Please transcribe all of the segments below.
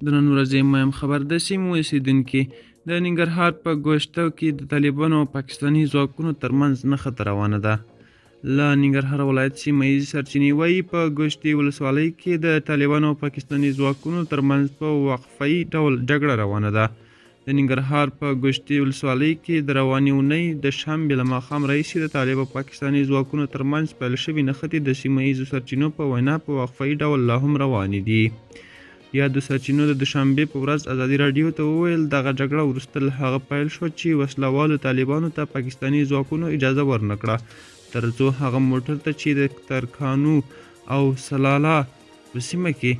د نن ورځې مهم خبر د سیمو اوسېدونکي د ننګرهار په ګوشته کې د طالبانو او پاکستاني ځواکونو ترمنځ نښته روانه ده. له ننګرهار ولایت سیمه ییزې سرچینې وایي په ګوشتې ولسوالۍ کې د طالبانو او پاکستاني ځواکونو ترمنځ په وقفه‌یي ډول جګړه روانه ده. د ننګرهار په ګوشتې ولسوالۍ کې د روانې اونۍ د شنبې له ماښام راهیسې د طالب او پاکستاني ځواکونو ترمنځ پیل شوې نښتې د سیمه ییزو سرچینو په وینا په وقفه‌یي ډول لا هم روانې دي. یادو سرچینو د دوشنبې په ورځ ازادي راډیو ته وویل دغه جګړه وروسته له هغه پیل شوه چې وسله طالبانو ته پاکستاني ځواکونو اجازه ورنه کړه تر څو هغه موټر ته چې د ترکانو او سلاله په سیمه کې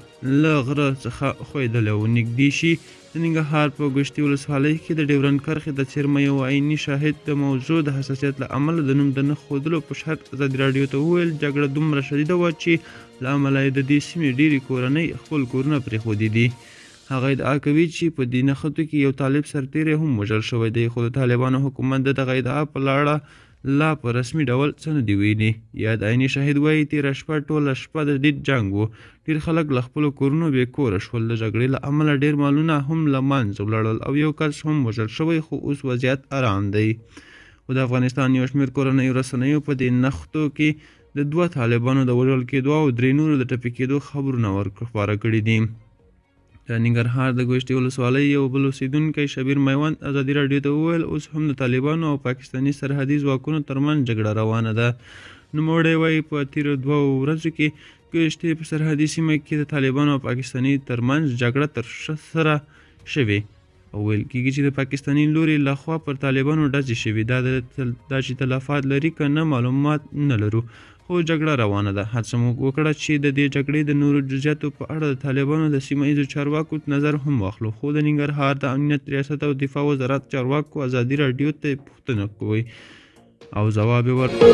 له غره څخه ښویېدلی و نږدې شي. د ننګرهار په ګوشتې ولسوالۍ کې د ډیورنډ کرښې د څیرمه یو عیني شاهد د موضوع د حساسیت له امله د نوم د نه ښودلو په شرط ازادي راډیو ته وویل جګړه دومره شدیده وه چې له امله یې د دې سیمې ډېرې کورنۍ خپل کورونه پرېښودي دي. هغه ادعا کوي چې په دې نښتو کې یو طالب سرتیری هم وژل شوی دی، خو د طالبانو حکومت د دغه ادعا په اړه لا په رسمي ډول څه نه دي ویلي. یاد عیني شاهد وایي تېره شپه ټوله شپه د ډېر جنګ و، ډېر خلک له خپلو کورونو بې کوره شول، د جګړې له امله ډېر مالونه هم له منځه ولاړل او یو کس هم وژل شوی، خو اوس وضعیت ارام دی. خو د افغانستان یو شمېر کورنیو رسنیو په دې نښتو کې د 2 طالبانو د وژل کېدو او 3 نورو د ټپي کېدو خبرونه خپاره کړي دي. د ننګرهار د ګوشتې ولسوالۍ یو بل اوسېدونکی شبیر میوند ازادي راډیو ته وویل اوس هم د طالبانو او پاکستاني سرحدي ځواکونو ترمنځ جګړه روانه ده. نوموړی وایي په تېرو 2 ورځو کې ګوشتې په سرحدي سیمه کې د طالبانو او پاکستاني ترمنځ جګړه ترسره شوې او ویل کېږي چې د پاکستاني لوري لخوا پر طالبانو ډزې شوي. دا چې تلفات لري که نه معلومات نه لرو، خو جګړه روانه ده. هڅه مو وکړه چې د دې جګړې د نورو جزئیاتو په اړه د طالبانو د سیمه ییزو چارواکو نظر هم واخلو، خو د ننګرهار د امنیت ریاست او دفاع وزارت چارواکو ازادي راډیو ته پوښتنه کوي او ځواب یې ورکړ.